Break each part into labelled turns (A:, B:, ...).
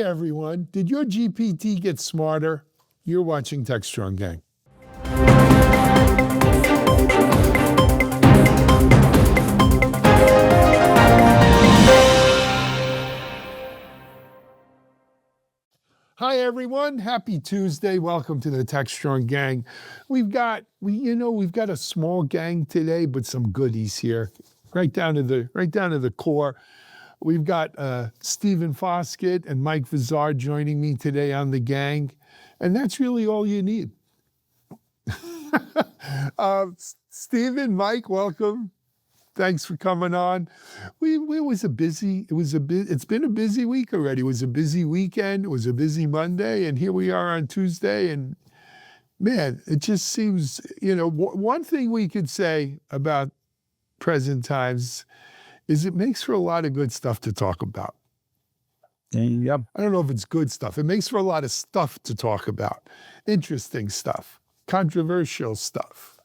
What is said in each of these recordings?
A: everyone. Did your GPT get smarter? You're watching TechStrong Gang. Hi, everyone. Happy Tuesday. Welcome to the TechStrong Gang. We've got a small gang today, but some goodies here, right down to the core. We've got Stephen Foskett and Mike Vizard joining me today on the gang, and that's really all you need. Stephen, Mike, welcome. Thanks for coming on. It's been a busy week already. It was a busy weekend. It was a busy Monday, and here we are on Tuesday. And man, it just seems, one thing we could say about present times is it makes for a lot of good stuff to talk about.
B: Yep.
A: I don't know if it's good stuff. It makes for a lot of stuff to talk about. Interesting stuff, controversial stuff,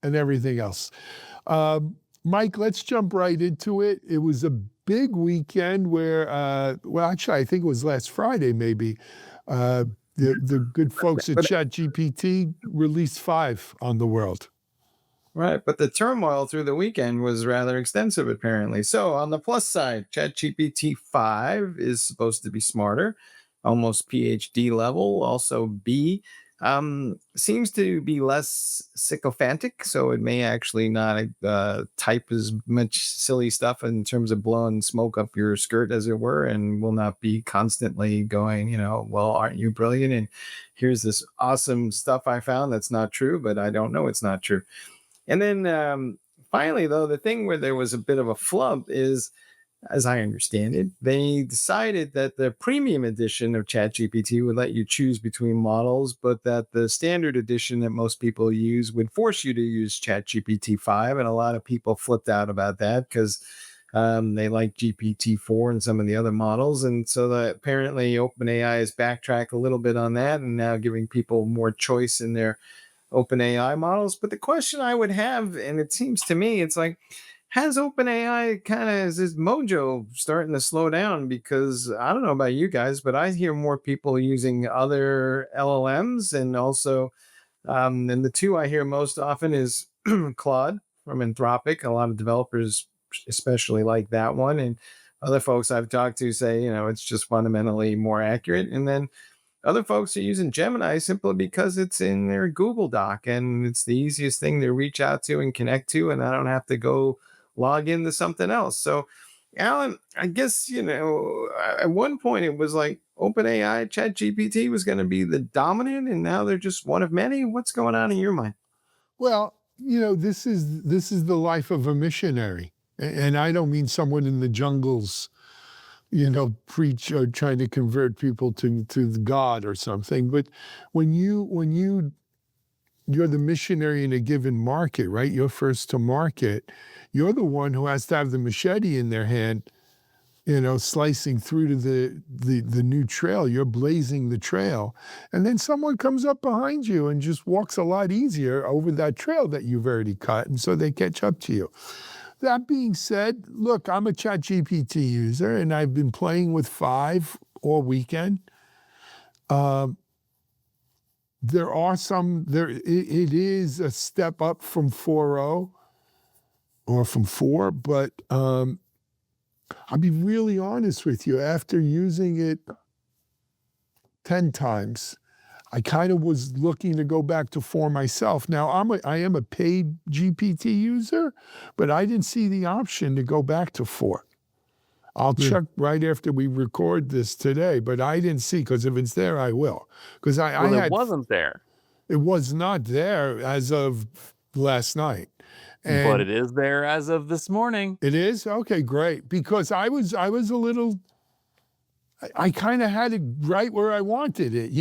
A: and everything else. Mike, let's jump right into it. It was a big weekend where, actually, I think it was last Friday maybe, the good folks at ChatGPT released 5 on the world.
B: Right, but the turmoil through the weekend was rather extensive, apparently. So on the plus side, ChatGPT 5 is supposed to be smarter, almost PhD level, also B. Seems to be less sycophantic, so it may actually not type as much silly stuff in terms of blowing smoke up your skirt, as it were, and will not be constantly going, well, aren't you brilliant? And here's this awesome stuff I found that's not true, but I don't know it's not true. And then finally, though, the thing where there was a bit of a flub is, as I understand it, they decided that the premium edition of ChatGPT would let you choose between models, but that the standard edition that most people use would force you to use ChatGPT 5. And a lot of people flipped out about that because they like GPT-4 and some of the other models. And so apparently OpenAI has backtracked a little bit on that and now giving people more choice in their OpenAI models. But the question I would have, and it seems to me, it's like, has OpenAI is this mojo starting to slow down? Because I don't know about you guys, but I hear more people using other LLMs, and also, and the two I hear most often is Claude from Anthropic. A lot of developers especially like that one, and other folks I've talked to say, it's just fundamentally more accurate. And then other folks are using Gemini simply because it's in their Google Doc and it's the easiest thing to reach out to and connect to, and I don't have to go log into something else. So, Alan, I guess, at one point it was like OpenAI, ChatGPT was going to be the dominant, and now they're just one of many. What's going on in your mind?
A: Well, this is the life of a missionary. And I don't mean someone in the jungles, preach or trying to convert people to God or something. But when you're the missionary in a given market, right? You're first to market. You're the one who has to have the machete in their hand, slicing through to the new trail. You're blazing the trail. And then someone comes up behind you and just walks a lot easier over that trail that you've already cut. And so they catch up to you. That being said, look, I'm a ChatGPT user, and I've been playing with 5 all weekend. It is a step up from 4.0 or from 4, but I'll be really honest with you. After using it 10 times, I kind of was looking to go back to 4 myself. Now, I am a paid GPT user, but I didn't see the option to go back to 4. I'll check right after we record this today, but I didn't see, because if it's there, I will. Because
C: it wasn't there.
A: It was not there as of last night.
C: But it is there as of this morning.
A: It is? Okay, great. Because I was a little... I kind of had it right where I wanted it,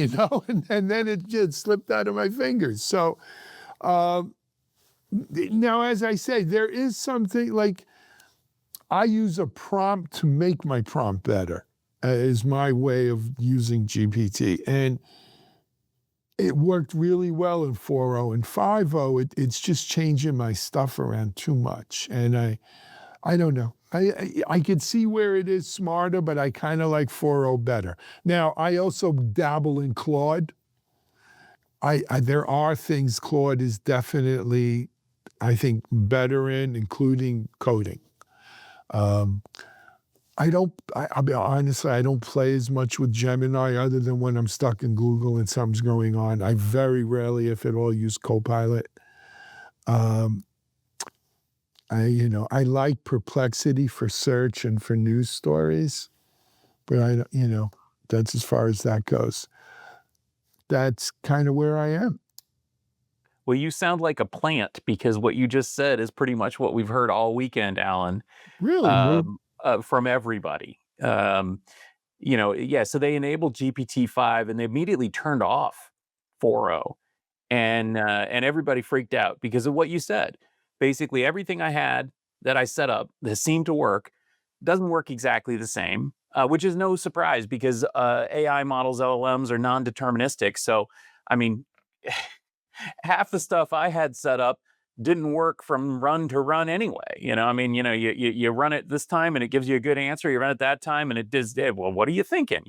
A: and then it just slipped out of my fingers. So now, as I say, there is something like I use a prompt to make my prompt better, is my way of using GPT. And it worked really well in 4.0. And 5.0, it's just changing my stuff around too much. And I don't know. I could see where it is smarter, but I kind of like 4.0 better. Now, I also dabble in Claude. There are things Claude is definitely, I think, better in, including coding. Um, I'll be honest, I don't play as much with Gemini other than when I'm stuck in Google and something's going on. I very rarely, if at all, use Copilot. Um, I like Perplexity for search and for news stories, but that's as far as that goes. That's kind of where I am.
C: Well, you sound like a plant because what you just said is pretty much what we've heard all weekend, Alan,
A: Really?
C: from everybody. Yeah, so they enabled GPT-5 and they immediately turned off 4.0, and everybody freaked out because of what you said. Basically, everything I had that I set up that seemed to work doesn't work exactly the same, which is no surprise because AI models, LLMs, are non-deterministic. So, I mean, half the stuff I had set up didn't work from run to run anyway. I mean, you run it this time and it gives you a good answer. You run it that time and it does. Well, what are you thinking?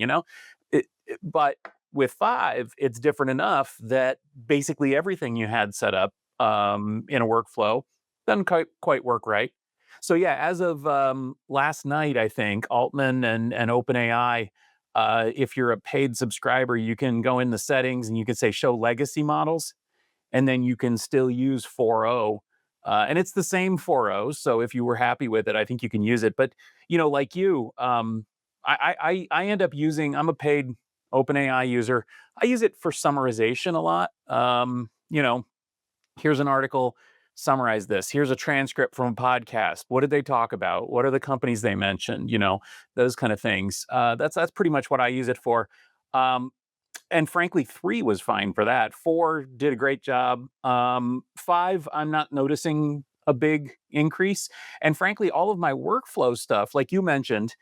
C: But with 5, it's different enough that basically everything you had set up in a workflow doesn't quite work right. So yeah, as of last night, I think Altman and OpenAI, if you're a paid subscriber, you can go in the settings and you can say show legacy models, and then you can still use 4.0. And it's the same 4.0. So if you were happy with it, I think you can use it. But, like you, I end up I'm a paid OpenAI user. I use it for summarization a lot. Here's an article, summarize this. Here's a transcript from a podcast. What did they talk about? What are the companies they mentioned? Those kind of things. That's pretty much what I use it for. And frankly, 3 was fine for that. 4 did a great job. 5, I'm not noticing a big increase. And frankly, all of my workflow stuff, like you mentioned,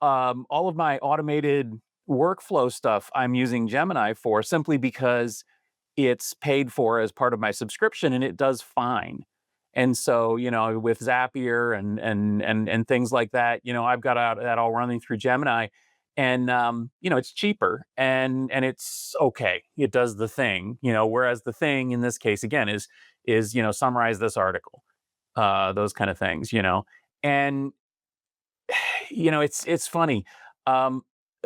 C: all of my automated workflow stuff, I'm using Gemini for simply because it's paid for as part of my subscription, and it does fine. And so, with Zapier and things like that, I've got that all running through Gemini, and it's cheaper and it's okay. It does the thing, whereas the thing in this case again is summarize this article, those kind of things, and it's funny.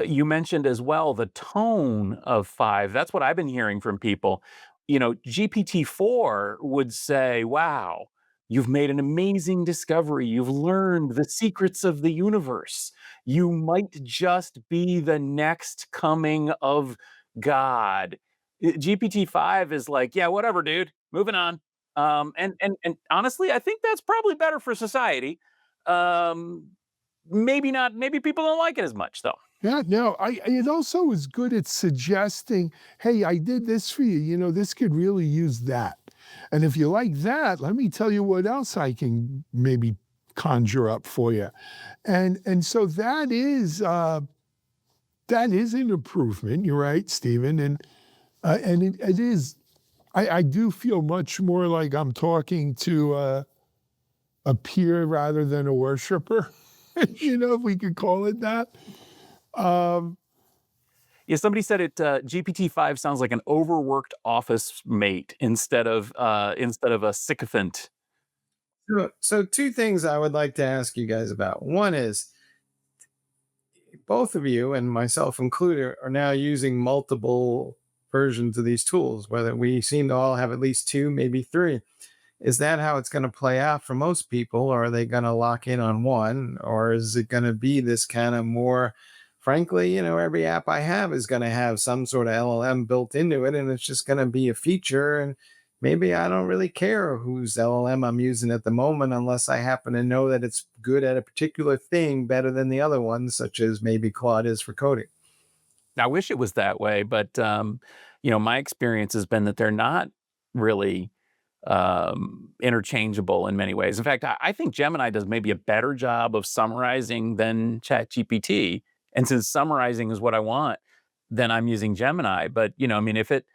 C: You mentioned as well the tone of 5. That's what I've been hearing from people. GPT-4 would say, "Wow, you've made an amazing discovery. You've learned the secrets of the universe. You might just be the next coming of God." GPT-5 is like, "Yeah, whatever, dude. Moving on." And honestly, I think that's probably better for society. Um, Maybe not. Maybe people don't like it as much, though.
A: Yeah, no, it also is good at suggesting, hey, I did this for you. This could really use that. And if you like that, let me tell you what else I can maybe conjure up for you. And so that is an improvement. You're right, Stephen. And it is. I do feel much more like I'm talking to a peer rather than a worshiper. If we could call it that.
C: Yeah, somebody said it. GPT-5 sounds like an overworked office mate instead of a sycophant.
B: So 2 things I would like to ask you guys about. One is, both of you and myself included are now using multiple versions of these tools, whether we seem to all have at least 2, maybe 3. Is that how it's going to play out for most people? Or are they going to lock in on one? Or is it going to be this kind of more, frankly, every app I have is going to have some sort of LLM built into it, and it's just going to be a feature. And maybe I don't really care whose LLM I'm using at the moment, unless I happen to know that it's good at a particular thing better than the other ones, such as maybe Claude is for coding.
C: I wish it was that way, but my experience has been that they're not really interchangeable in many ways. In fact, I think Gemini does maybe a better job of summarizing than ChatGPT. And since summarizing is what I want, then I'm using Gemini. But I mean, if it,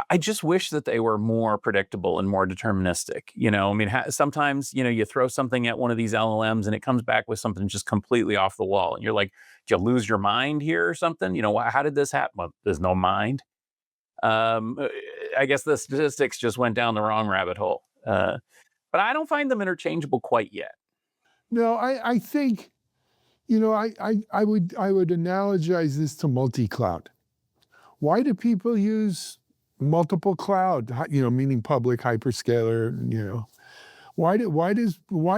C: I just wish that they were more predictable and more deterministic. I mean, sometimes, you throw something at one of these LLMs and it comes back with something just completely off the wall. And you're like, did you lose your mind here or something? How did this happen? Well, there's no mind. I guess the statistics just went down the wrong rabbit hole. But I don't find them interchangeable quite yet.
A: No, I think, I would analogize this to multi-cloud. Why do people use multiple cloud, meaning public hyperscaler, why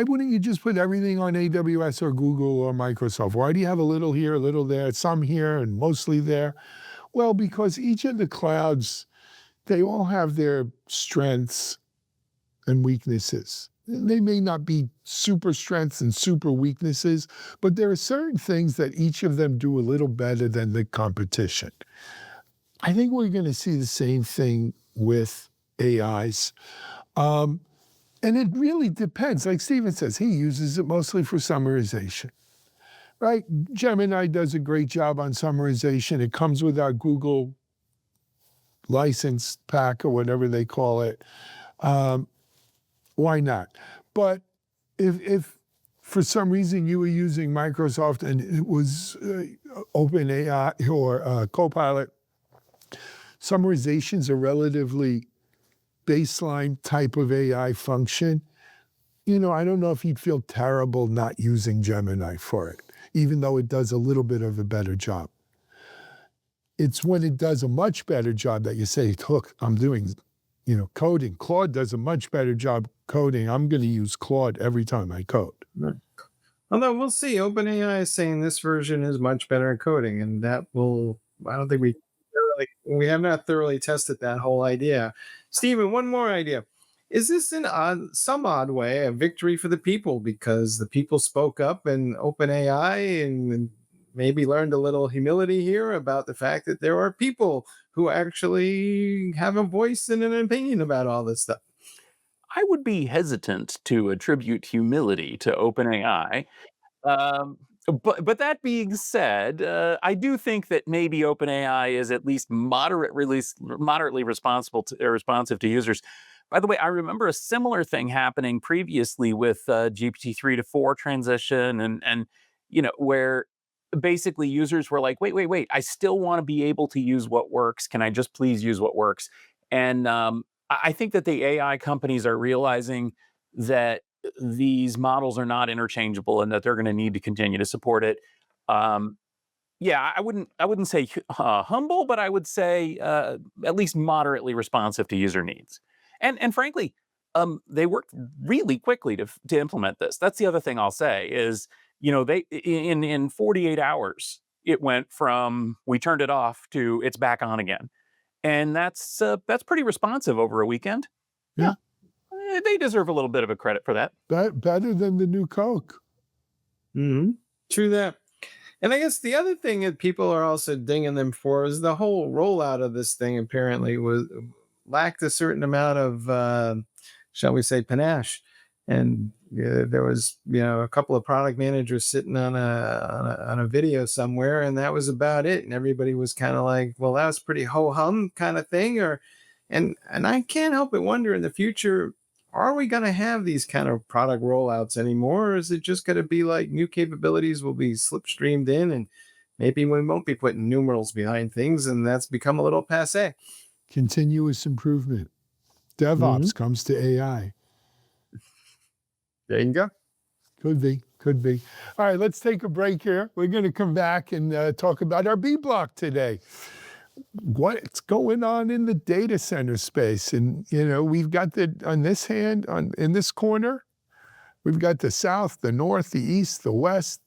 A: wouldn't you just put everything on AWS or Google or Microsoft? Why do you have a little here, a little there, some here and mostly there? Well, because each of the clouds, they all have their strengths and weaknesses. They may not be super strengths and super weaknesses, but there are certain things that each of them do a little better than the competition. I think we're going to see the same thing with AIs. And it really depends. Like Stephen says, he uses it mostly for summarization, right? Gemini does a great job on summarization. It comes with our Google license pack or whatever they call it. Why not? But if for some reason you were using Microsoft and it was OpenAI or Copilot, summarization's a relatively baseline type of AI function. I don't know if you'd feel terrible not using Gemini for it, even though it does a little bit of a better job. It's when it does a much better job that you say, look, I'm doing, coding. Claude does a much better job coding. I'm going to use Claude every time I code.
B: Right. Although we'll see, OpenAI is saying this version is much better at coding, and that will, I don't think we have not thoroughly tested that whole idea. Stephen, one more idea. Is this in some odd way a victory for the people because the people spoke up and OpenAI and maybe learned a little humility here about the fact that there are people who actually have a voice and an opinion about all this stuff?
C: I would be hesitant to attribute humility to OpenAI. But that being said, I do think that maybe OpenAI is at least moderately responsive to users. By the way, I remember a similar thing happening previously with GPT-3 to 4 transition, and where basically users were like, wait, I still want to be able to use what works. Can I just please use what works? And I think that the AI companies are realizing that these models are not interchangeable and that they're going to need to continue to support it. Yeah, I wouldn't say humble, but I would say at least moderately responsive to user needs. And frankly, they worked really quickly to implement this. That's the other thing I'll say is, they in 48 hours it went from we turned it off to it's back on again, and that's pretty responsive over a weekend.
A: Yeah.
C: They deserve a little bit of a credit for that.
A: Better than the new Coke.
B: Mm-hmm. True that. And I guess the other thing that people are also dinging them for is the whole rollout of this thing apparently lacked a certain amount of, shall we say, panache. And there was, a couple of product managers sitting on a video somewhere, and that was about it. And everybody was kind of like, well, that was pretty ho-hum kind of thing. And I can't help but wonder in the future, are we going to have these kind of product rollouts anymore? Or is it just going to be like new capabilities will be slipstreamed in and maybe we won't be putting numerals behind things and that's become a little passe?
A: Continuous improvement. DevOps comes to AI.
B: There you go.
A: Could be. All right, let's take a break here. We're going to come back and talk about our B block today. What's going on in the data center space? And, we've got in this corner, we've got the South, the North, the East, the West,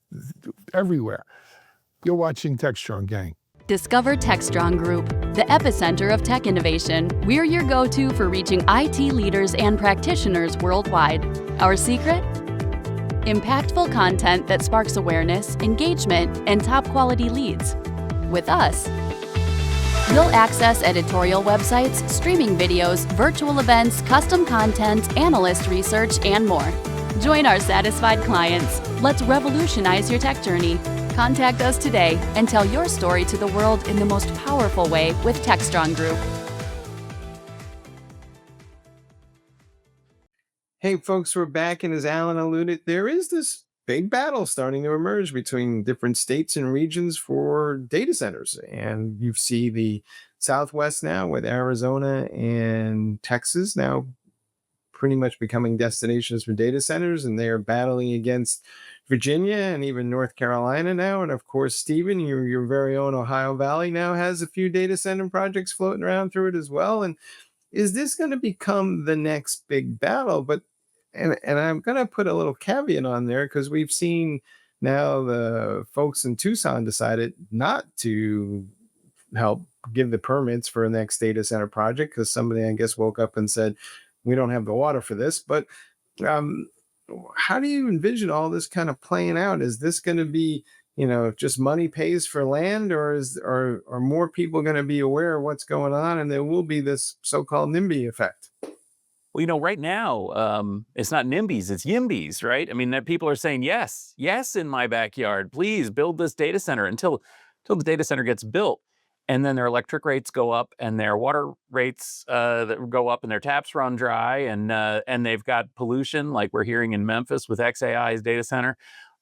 A: everywhere. You're watching TechStrong, gang.
D: Discover TechStrong Group, the epicenter of tech innovation. We're your go-to for reaching IT leaders and practitioners worldwide. Our secret? Impactful content that sparks awareness, engagement, and top-quality leads. With us, you'll access editorial websites, streaming videos, virtual events, custom content, analyst research, and more. Join our satisfied clients. Let's revolutionize your tech journey. Contact us today and tell your story to the world in the most powerful way with TechStrong Group.
B: Hey, folks, we're back, and as Alan alluded, there is this big battle starting to emerge between different states and regions for data centers. And you see the Southwest now with Arizona and Texas now pretty much becoming destinations for data centers, and they are battling against Virginia and even North Carolina now. And of course, Stephen, your very own Ohio Valley now has a few data center projects floating around through it as well. And is this going to become the next big battle? But and I'm going to put a little caveat on there, because we've seen now the folks in Tucson decided not to help give the permits for the next data center project, because somebody, I guess, woke up and said, we don't have the water for this. But um, how do you envision all this kind of playing out? Is this going to be, just money pays for land, or are more people going to be aware of what's going on, and there will be this so-called NIMBY effect?
C: Well, right now, it's not NIMBYs, it's YIMBYs, right? I mean, that people are saying, yes, yes, in my backyard, please build this data center until the data center gets built. And then their electric rates go up and their water rates that go up and their taps run dry, and they've got pollution like we're hearing in Memphis with XAI's data center.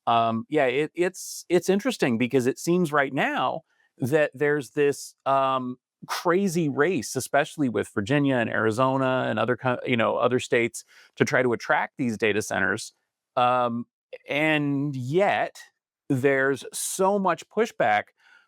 C: Yeah, it's interesting because it seems right now that there's this crazy race, especially with Virginia and Arizona and other states, to try to attract these data centers. Um, and yet there's so much pushback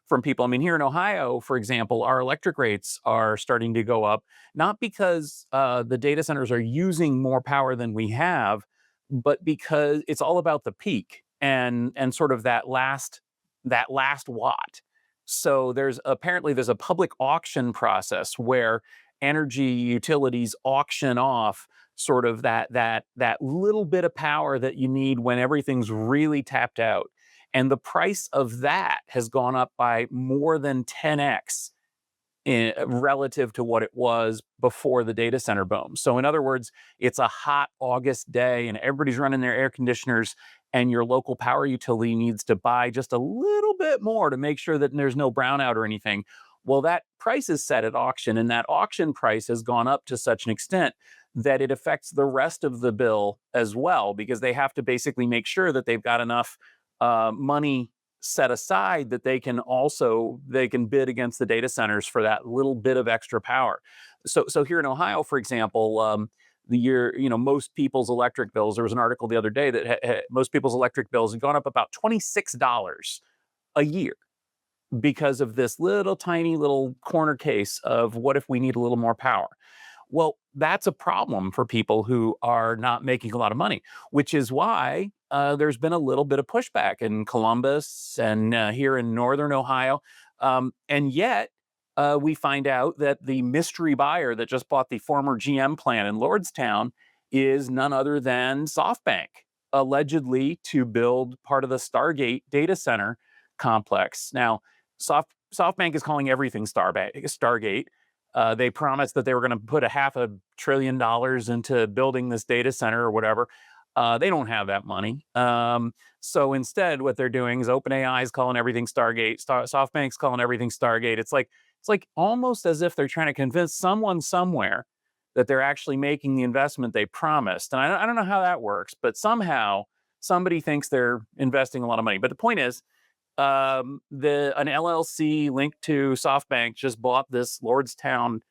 C: from people. I mean, here in Ohio, for example, our electric rates are starting to go up, not because the data centers are using more power than we have, but because it's all about the peak and sort of that last watt. So there's a public auction process where energy utilities auction off sort of that little bit of power that you need when everything's really tapped out. And the price of that has gone up by more than 10x relative to what it was before the data center boom. So in other words, it's a hot August day and everybody's running their air conditioners, and your local power utility needs to buy just a little bit more to make sure that there's no brownout or anything. Well, that price is set at auction, and that auction price has gone up to such an extent that it affects the rest of the bill as well, because they have to basically make sure that they've got enough money set aside that they can bid against the data centers for that little bit of extra power. So here in Ohio, for example, most people's electric bills. There was an article the other day that most people's electric bills have gone up about $26 a year because of this little tiny little corner case of what if we need a little more power. Well, that's a problem for people who are not making a lot of money, which is why there's been a little bit of pushback in Columbus and here in Northern Ohio. And yet, we find out that the mystery buyer that just bought the former GM plant in Lordstown is none other than SoftBank, allegedly to build part of the Stargate data center complex. Now, SoftBank is calling everything Stargate. They promised that they were going to put a $500 billion into building this data center or whatever. They don't have that money. So instead, what they're doing is OpenAI is calling everything Stargate. SoftBank's calling everything Stargate. It's like almost as if they're trying to convince someone somewhere that they're actually making the investment they promised. And I don't know how that works, but somehow somebody thinks they're investing a lot of money. But the point is, an LLC linked to SoftBank just bought this Lordstown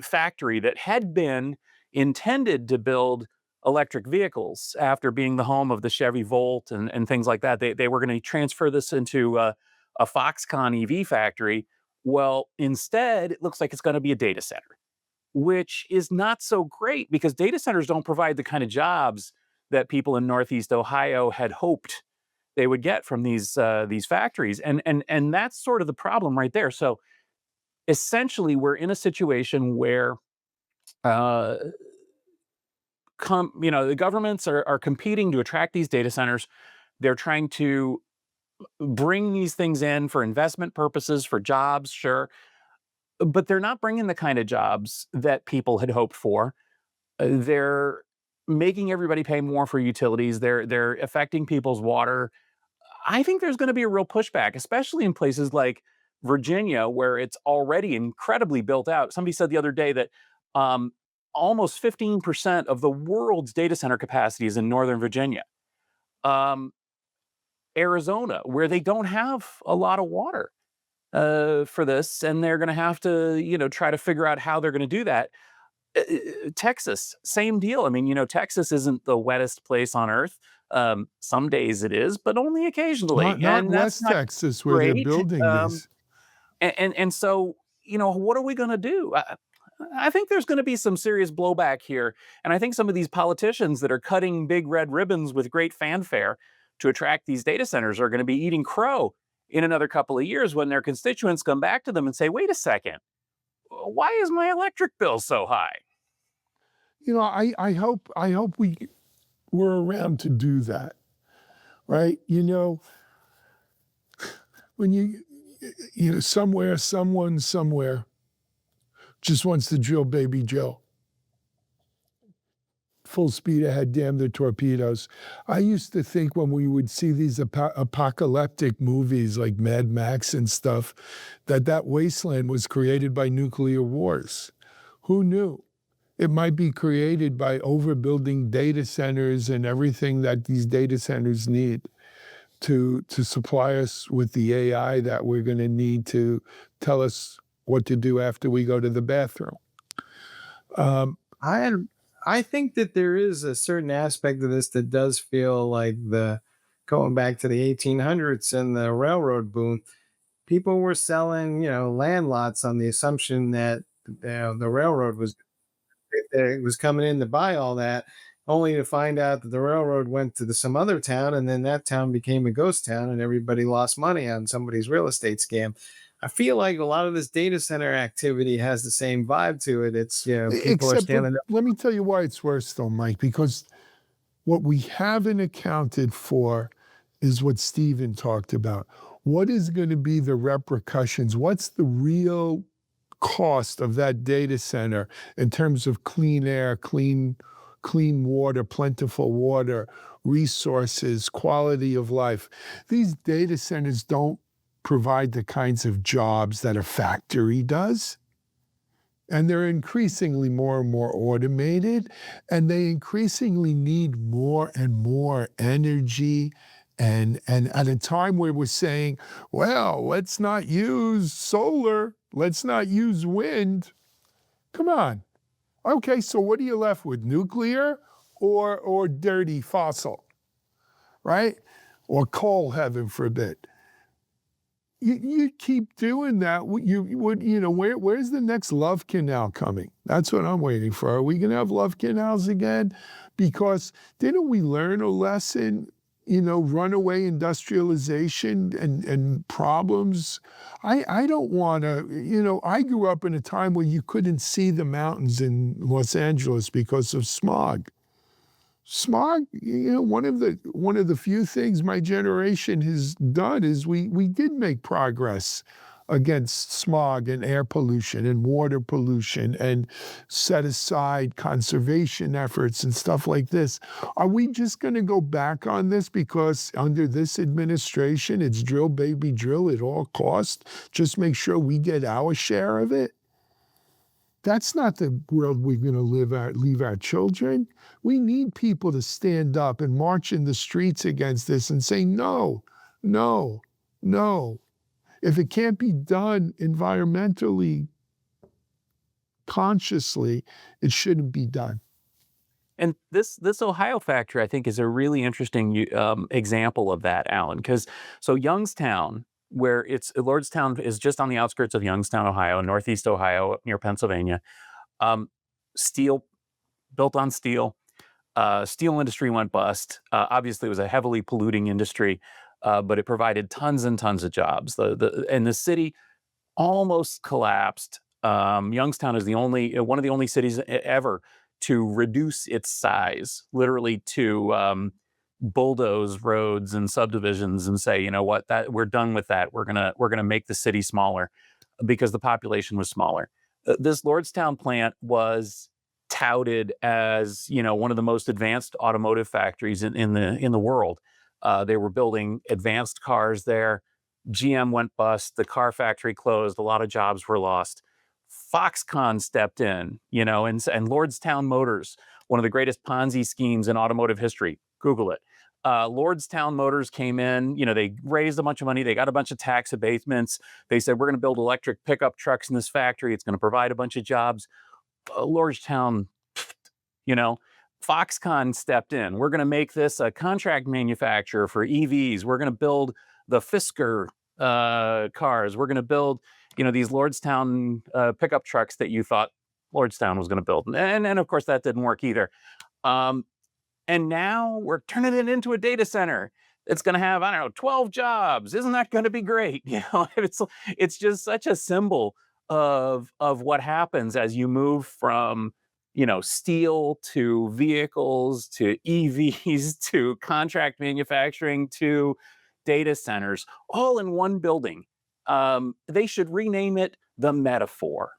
C: factory that had been intended to build electric vehicles after being the home of the Chevy Volt and things like that. They were going to transfer this into a Foxconn EV factory. Well, instead, it looks like it's going to be a data center, which is not so great because data centers don't provide the kind of jobs that people in Northeast Ohio had hoped they would get from these factories, and that's sort of the problem right there. So essentially, we're in a situation where uh, the governments are competing to attract these data centers. They're trying to bring these things in for investment purposes, for jobs, sure, but they're not bringing the kind of jobs that people had hoped for. They're making everybody pay more for utilities. They're affecting people's water. I think there's going to be a real pushback, especially in places like Virginia, where it's already incredibly built out. Somebody said the other day that um, almost 15% of the world's data center capacity is in Northern Virginia. Um, Arizona, where they don't have a lot of water for this, and they're going to have to, try to figure out how they're going to do that. Texas, same deal. I mean, Texas isn't the wettest place on earth. Some days it is, but only occasionally,
A: Not
C: and that's
A: West
C: not
A: Texas where they're
C: great.
A: building these.
C: And so, what are we going to do? I think there's going to be some serious blowback here. And I think some of these politicians that are cutting big red ribbons with great fanfare to attract these data centers are going to be eating crow in another couple of years when their constituents come back to them and say, wait a second, why is my electric bill so high?
A: I hope we're around to do that, right? When someone somewhere just wants to drill Baby Joe. Full speed ahead, damn the torpedoes. I used to think when we would see these apocalyptic movies like Mad Max and stuff, that wasteland was created by nuclear wars. Who knew? It might be created by overbuilding data centers and everything that these data centers need to supply us with the AI that we're going to need to tell us what to do after we go to the bathroom.
B: I think that there is a certain aspect of this that does feel like going back to the 1800s and the railroad boom. People were selling, land lots on the assumption that the railroad was coming in to buy all that, only to find out that the railroad went to some other town, and then that town became a ghost town, and everybody lost money on somebody's real estate scam. I feel like a lot of this data center activity has the same vibe to it. It's people are standing up.
A: Let me tell you why it's worse, though, Mike. Because what we haven't accounted for is what Stephen talked about. What is going to be the repercussions? What's the real cost of that data center in terms of clean air, clean water, plentiful water, resources, quality of life? These data centers don't provide the kinds of jobs that a factory does. And they're increasingly more and more automated, and they increasingly need more and more energy. And at a time where we're saying, well, let's not use solar, let's not use wind. Come on. Okay, so what are you left with? Nuclear or dirty fossil, right? Or coal, heaven forbid. You keep doing that. Where's the next love canal coming? That's what I'm waiting for. Are we going to have love canals again? Because didn't we learn a lesson? Runaway industrialization and problems. I don't want to, I grew up in a time where you couldn't see the mountains in Los Angeles because of smog. Smog, one of the few things my generation has done is we did make progress against smog and air pollution and water pollution and set aside conservation efforts and stuff like this. Are we just going to go back on this because under this administration it's drill, baby, drill at all costs? Just make sure we get our share of it? That's not the world we're going to leave our children. We need people to stand up and march in the streets against this and say, no, no, no. If it can't be done environmentally, consciously, it shouldn't be done.
C: And this Ohio factory, I think, is a really interesting example of that, Alan. Because Youngstown, where Lordstown is just on the outskirts of Youngstown, Ohio, northeast Ohio, up near Pennsylvania. Steel, built on steel. Steel industry went bust. Obviously, it was a heavily polluting industry, but it provided tons and tons of jobs. And the city almost collapsed. Youngstown is one of the only cities ever to reduce its size, literally to bulldoze roads and subdivisions and say, you know what, that we're done with that. We're gonna make the city smaller because the population was smaller. This Lordstown plant was touted as one of the most advanced automotive factories in the world. They were building advanced cars there. GM went bust. The car factory closed. A lot of jobs were lost. Foxconn stepped in, and Lordstown Motors, one of the greatest Ponzi schemes in automotive history. Google it. Lordstown Motors came in, they raised a bunch of money. They got a bunch of tax abatements. They said, we're going to build electric pickup trucks in this factory. It's going to provide a bunch of jobs. Lordstown, Foxconn stepped in. We're going to make this a contract manufacturer for EVs. We're going to build the Fisker cars. We're going to build, these Lordstown pickup trucks that you thought Lordstown was going to build. And of course, that didn't work either. And now we're turning it into a data center. It's going to have, 12 jobs. Isn't that going to be great? It's just such a symbol of what happens as you move from, steel to vehicles to EVs to contract manufacturing to data centers, all in one building. They should rename it the Metaphor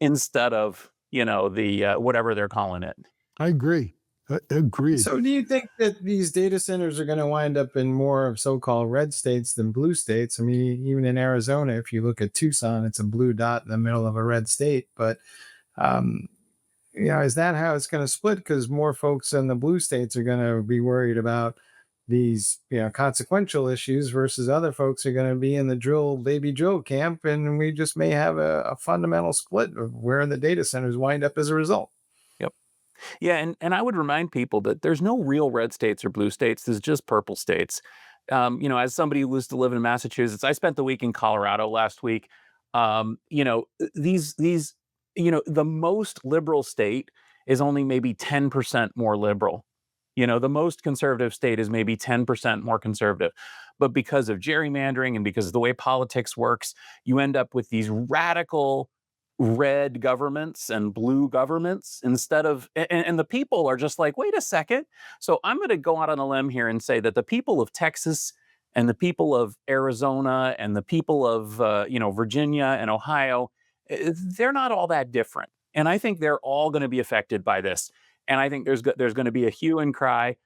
C: instead of, the whatever they're calling it.
A: I agree. Agreed.
B: So do you think that these data centers are going to wind up in more of so-called red states than blue states? I mean, even in Arizona, if you look at Tucson, it's a blue dot in the middle of a red state. But, is that how it's going to split? Because more folks in the blue states are going to be worried about these, consequential issues versus other folks are going to be in the baby drill camp. And we just may have a fundamental split of where the data centers wind up as a result.
C: Yeah, and I would remind people that there's no real red states or blue states. There's just purple states. As somebody who used to live in Massachusetts, I spent the week in Colorado last week. The most liberal state is only maybe 10% more liberal. The most conservative state is maybe 10% more conservative. But because of gerrymandering and because of the way politics works, you end up with these radical red governments and blue governments instead of, and the people are just like, wait a second. So I'm going to go out on a limb here and say that the people of Texas and the people of Arizona and the people of, Virginia and Ohio, they're not all that different. And I think they're all going to be affected by this. And I think there's going to be a hue and cry.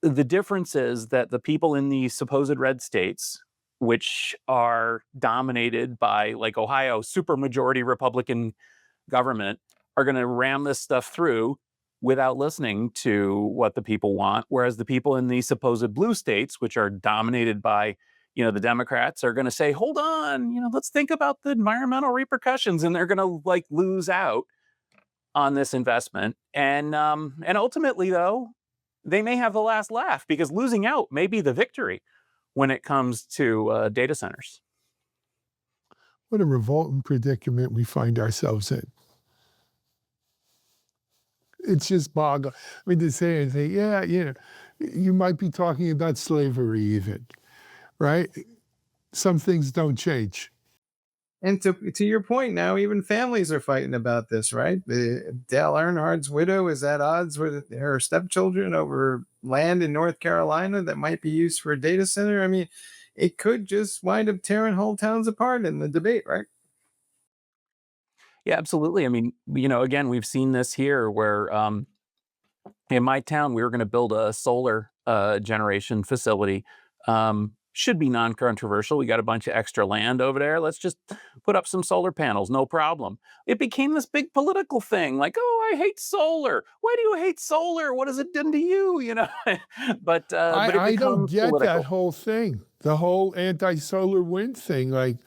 C: The difference is that the people in the supposed red states, which are dominated by, like Ohio, supermajority Republican government, are going to ram this stuff through without listening to what the people want. Whereas the people in the supposed blue states, which are dominated by, the Democrats, are going to say, hold on, let's think about the environmental repercussions. And they're going to lose out on this investment. And ultimately, though, they may have the last laugh because losing out may be the victory when it comes to data centers.
A: What a revolting predicament we find ourselves in. It's just boggle. I mean, to say anything, you might be talking about slavery even, right? Some things don't change.
B: And to your point now, even families are fighting about this, right? Dale Earnhardt's widow is at odds with her stepchildren over land in North Carolina that might be used for a data center. I mean, it could just wind up tearing whole towns apart in the debate, right?
C: Yeah, absolutely. I mean, again, we've seen this here where in my town, we were going to build a solar generation facility. Should be non-controversial. We got a bunch of extra land over there. Let's just put up some solar panels, no problem. It became this big political thing, like, oh, I hate solar. Why do you hate solar? What has it done to you? But
A: I don't get that whole thing, the whole anti-solar wind thing. Like,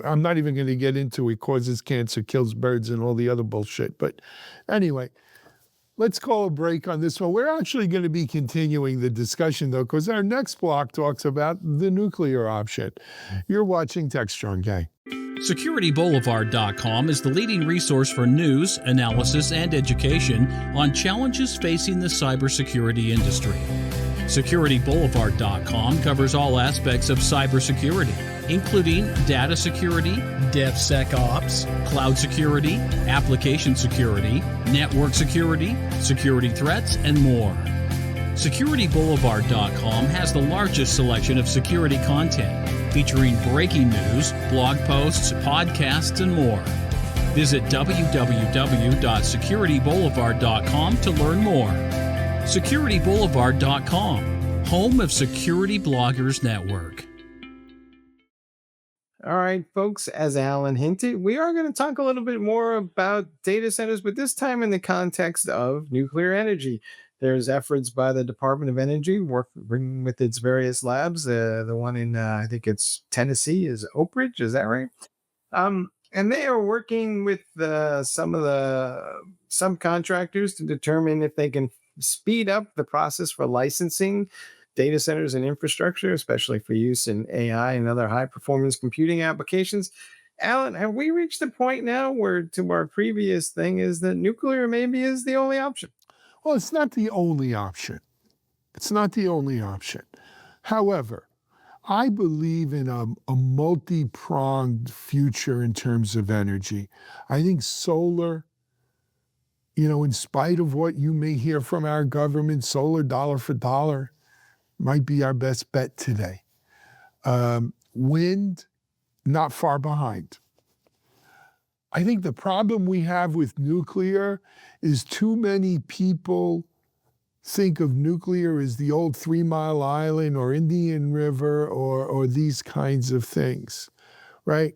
A: I'm not even going to get into it causes cancer, kills birds, and all the other bullshit. But anyway. Let's call a break on this one. We're actually going to be continuing the discussion, though, because our next block talks about the nuclear option. You're watching TechStrong Gang.
E: SecurityBoulevard.com is the leading resource for news, analysis, and education on challenges facing the cybersecurity industry. SecurityBoulevard.com covers all aspects of cybersecurity, including data security, DevSecOps, cloud security, application security, network security, security threats, and more. SecurityBoulevard.com has the largest selection of security content, featuring breaking news, blog posts, podcasts, and more. Visit www.securityboulevard.com to learn more. SecurityBoulevard.com, home of Security Bloggers Network.
B: All right, folks, as Alan hinted, we are going to talk a little bit more about data centers, but this time in the context of nuclear energy. There's efforts by the Department of Energy working with its various labs. The one in, I think it's Tennessee, is Oak Ridge. Is that right? And they are working with some of the subcontractors to determine if they can speed up the process for licensing data centers and infrastructure, especially for use in AI and other high performance computing applications. Alan, have we reached the point now where, to our previous thing, is that nuclear maybe is the only option?
A: Well, it's not the only option. It's not the only option. However, I believe in a multi-pronged future in terms of energy. I think solar, in spite of what you may hear from our government, solar dollar for dollar might be our best bet today. Wind, not far behind. I think the problem we have with nuclear is too many people think of nuclear as the old 3 Mile Island or Indian River or these kinds of things, right?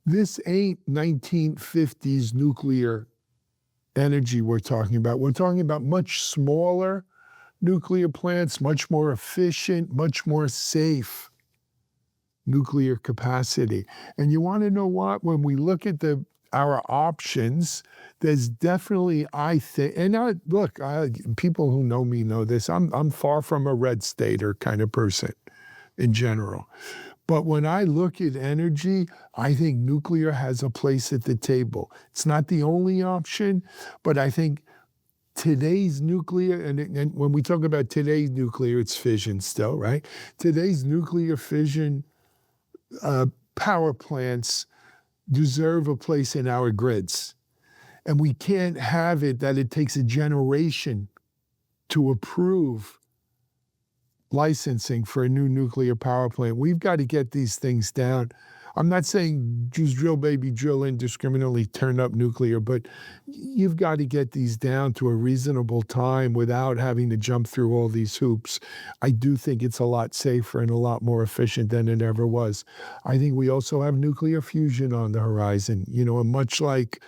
A: This ain't 1950s nuclear energy we're talking about. We're talking about much smaller nuclear plants, much more efficient, much more safe nuclear capacity. And you want to know what? When we look at our options, there's definitely, I think, and look, people who know me know this, I'm far from a red stater kind of person in general. But when I look at energy, I think nuclear has a place at the table. It's not the only option, but I think today's nuclear, and when we talk about today's nuclear, it's fission still, right? Today's nuclear fission power plants deserve a place in our grids. And we can't have it that it takes a generation to approve licensing for a new nuclear power plant. We've got to get these things down. I'm not saying just drill, baby, drill, indiscriminately turn up nuclear, but you've got to get these down to a reasonable time without having to jump through all these hoops. I do think it's a lot safer and a lot more efficient than it ever was. I think we also have nuclear fusion on the horizon, and much like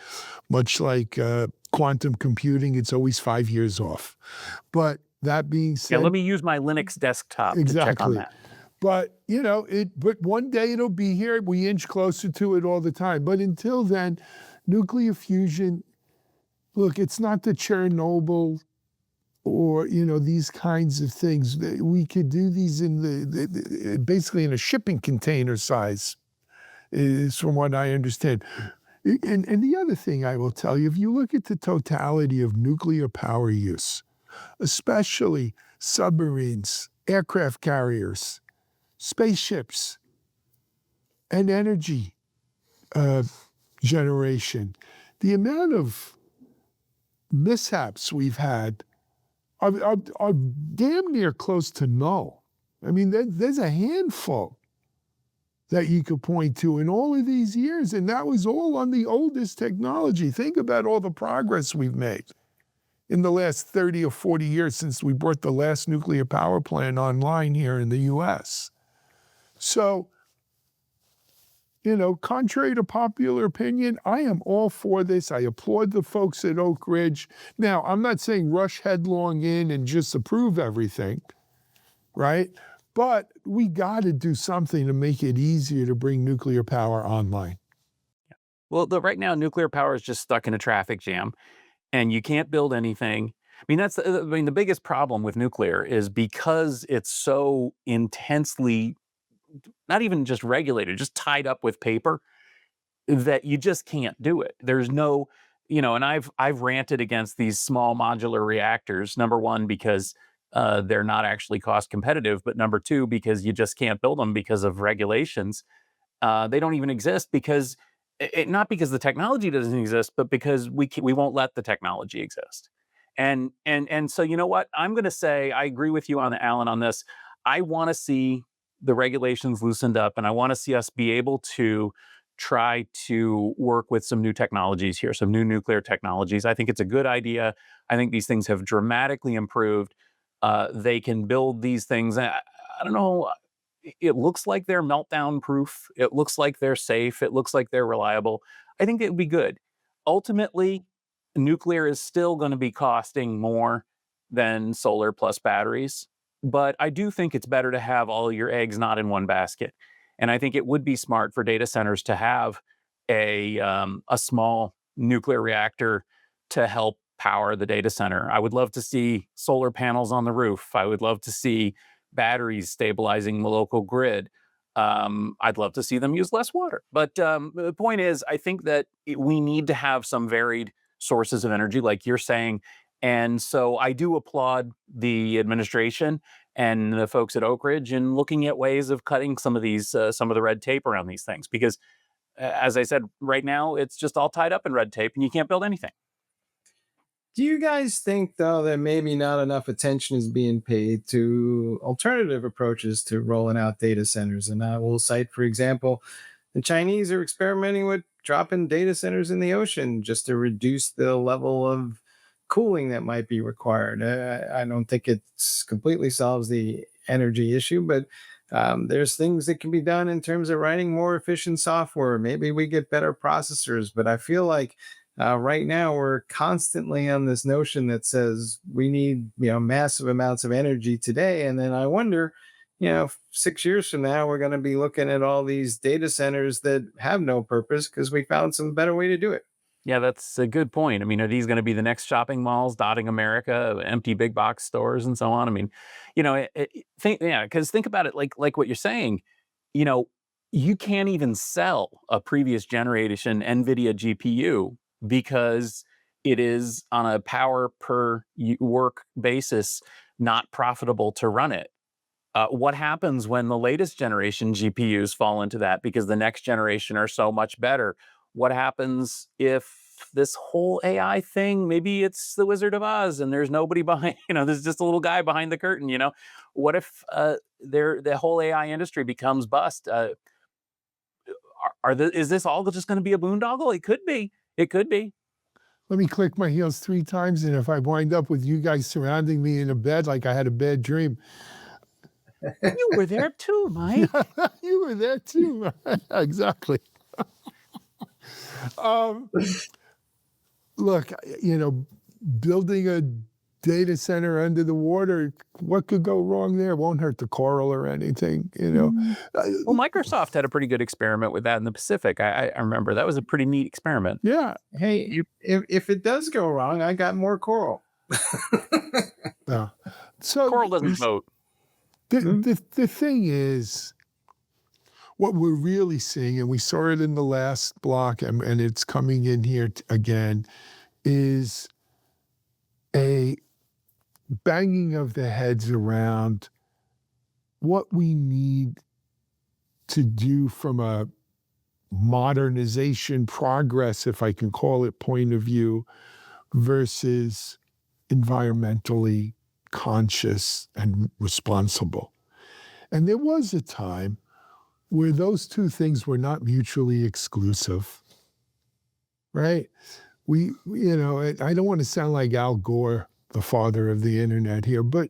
A: quantum computing, it's always 5 years off. But that being said,
C: Yeah, let me use my Linux desktop to check on that.
A: But but one day it'll be here. We inch closer to it all the time. But until then, nuclear fusion, look, it's not the Chernobyl or these kinds of things. We could do these in basically in a shipping container size, is from what I understand. And the other thing I will tell you, if you look at the totality of nuclear power use, especially submarines, aircraft carriers, spaceships, and energy generation, the amount of mishaps we've had are damn near close to null. I mean, there's a handful that you could point to in all of these years, and that was all on the oldest technology. Think about all the progress we've made in the last 30 or 40 years since we brought the last nuclear power plant online here in the US. So, contrary to popular opinion, I am all for this. I applaud the folks at Oak Ridge. Now, I'm not saying rush headlong in and just approve everything, right? But we got to do something to make it easier to bring nuclear power online.
C: Well, right now, nuclear power is just stuck in a traffic jam, and you can't build anything. I mean, the biggest problem with nuclear is because it's so intensely, not even just regulated, just tied up with paper, that you just can't do it. There's no, and I've ranted against these small modular reactors. Number one, because they're not actually cost competitive, but number two, because you just can't build them because of regulations. They don't even exist because not because the technology doesn't exist, but because we won't let the technology exist. And so, you know what? I'm going to say I agree with you Alan, on this. I want to see the regulations loosened up, and I want to see us be able to try to work with some new technologies here, some new nuclear technologies. I think it's a good idea. I think these things have dramatically improved. They can build these things. I don't know. it looks like they're meltdown proof. It looks like they're safe. It looks like they're reliable. I think it would be good. Ultimately, nuclear is still going to be costing more than solar plus batteries. But I do think it's better to have all your eggs not in one basket. And I think it would be smart for data centers to have a small nuclear reactor to help power the data center. I would love to see solar panels on the roof. I would love to see batteries stabilizing the local grid. I'd love to see them use less water. But the point is, I think that we need to have some varied sources of energy, like you're saying. And so I do applaud the administration and the folks at Oak Ridge in looking at ways of cutting some of the red tape around these things. Because as I said, right now, it's just all tied up in red tape and you can't build anything.
B: Do you guys think, though, that maybe not enough attention is being paid to alternative approaches to rolling out data centers? And I will cite, for example, the Chinese are experimenting with dropping data centers in the ocean just to reduce the level of cooling that might be required. I don't think it completely solves the energy issue, but there's things that can be done in terms of writing more efficient software. Maybe we get better processors, but I feel like right now we're constantly on this notion that says we need massive amounts of energy today, and then I wonder, 6 years from now we're going to be looking at all these data centers that have no purpose because we found some better way to do it.
C: Yeah, that's a good point. I mean, are these going to be the next shopping malls dotting America, empty big box stores and so on? I mean, because think about it, like what you're saying, you know, you can't even sell a previous generation NVIDIA GPU because it is on a power per work basis not profitable to run it. What happens when the latest generation GPUs fall into that because the next generation are so much better? What happens if this whole AI thing, maybe it's the Wizard of Oz and there's nobody behind, there's just a little guy behind the curtain, What if the whole AI industry becomes bust? Is this all just going to be a boondoggle? It could be. It could be.
A: Let me click my heels 3 times, and if I wind up with you guys surrounding me in a bed like I had a bad dream.
C: You were there too, Mike.
A: You were there too. Exactly. Look, building a data center under the water, what could go wrong there? It won't hurt the coral or anything,
C: Well, Microsoft had a pretty good experiment with that in the Pacific. I remember that was a pretty neat experiment.
A: Yeah.
B: Hey, if it does go wrong, I got more coral.
A: So
C: Coral doesn't vote.
A: The thing is, what we're really seeing, and we saw it in the last block, and it's coming in here again, is a banging of the heads around what we need to do from a modernization progress, if I can call it, point of view, versus environmentally conscious and responsible. And there was a time where those two things were not mutually exclusive, right? I don't want to sound like Al Gore, the father of the internet here, but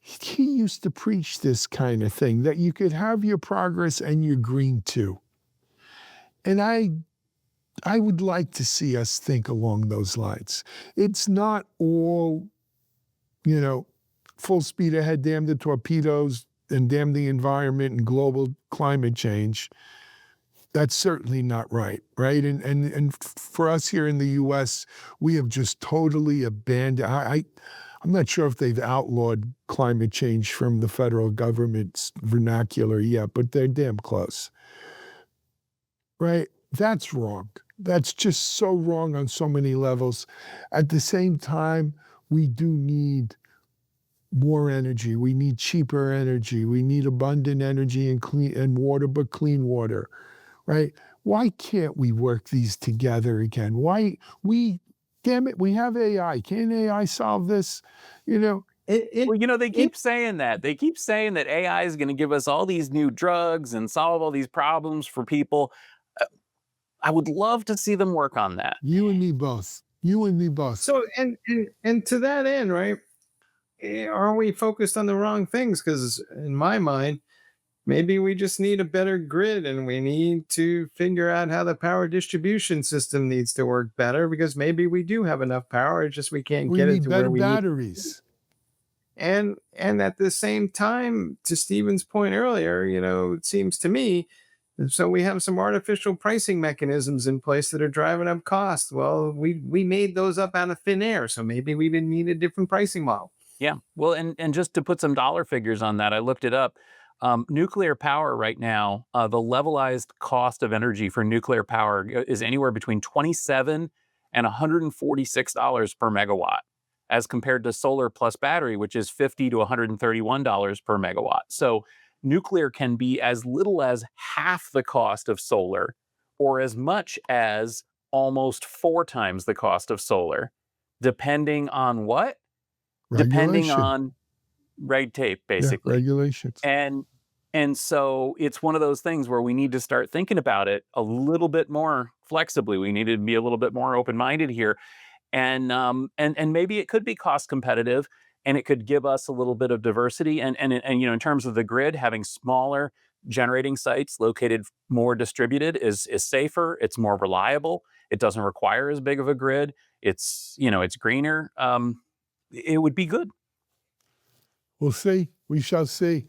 A: he used to preach this kind of thing, that you could have your progress and your green too. And I would like to see us think along those lines. It's not all, full speed ahead, damn the torpedoes and damn the environment and global climate change. That's certainly not right? And for us here in the U.S., we have just totally abandoned. I'm not sure if they've outlawed climate change from the federal government's vernacular yet, but they're damn close, right? That's wrong. That's just so wrong on so many levels. At the same time, we do need more energy. We need cheaper energy. We need abundant energy and clean water, but clean water, right? Why can't we work these together again? Damn it, we have AI. Can't AI solve this?
C: They keep saying that. They keep saying that AI is going to give us all these new drugs and solve all these problems for people. I would love to see them work on that.
A: You and me both.
B: So, and to that end, right? Are we focused on the wrong things? Because in my mind, maybe we just need a better grid, and we need to figure out how the power distribution system needs to work better, because maybe we do have enough power, it's just we can't
A: We
B: get it
A: need
B: to
A: better
B: where we need.
A: batteries.
B: And at the same time, to Stephen's point earlier, it seems to me, so we have some artificial pricing mechanisms in place that are driving up costs. Well, we made those up out of thin air, so maybe we didn't need a different pricing model.
C: Yeah. Well, and just to put some dollar figures on that, I looked it up. Nuclear power right now, the levelized cost of energy for nuclear power is anywhere between $27 and $146 per megawatt, as compared to solar plus battery, which is $50 to $131 per megawatt. So nuclear can be as little as half the cost of solar, or as much as almost 4 times the cost of solar, depending on what? Depending
A: Regulation.
C: on red tape,
A: Yeah,
C: basically.
A: regulations.
C: And so it's one of those things where we need to start thinking about it a little bit more flexibly. We need to be a little bit more open-minded here. And maybe it could be cost competitive, and it could give us a little bit of diversity. And in terms of the grid, having smaller generating sites located more distributed is safer. It's more reliable. It doesn't require as big of a grid. It's greener. It would be good.
A: We'll see. We shall see.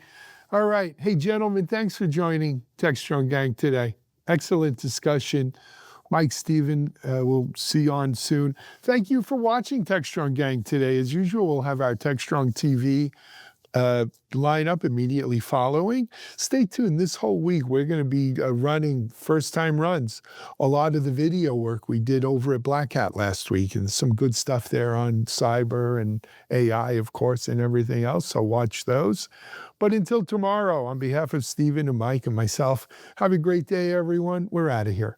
A: All right. Hey, gentlemen, thanks for joining TechStrong Gang today. Excellent discussion. Mike, Stephen, we'll see you on soon. Thank you for watching TechStrong Gang today. As usual, we'll have our TechStrong TV line up immediately following. Stay tuned. This whole week, we're going to be running first-time runs. A lot of the video work we did over at Black Hat last week, and some good stuff there on cyber and AI, of course, and everything else. So watch those. But until tomorrow, on behalf of Stephen and Mike and myself, have a great day, everyone. We're out of here.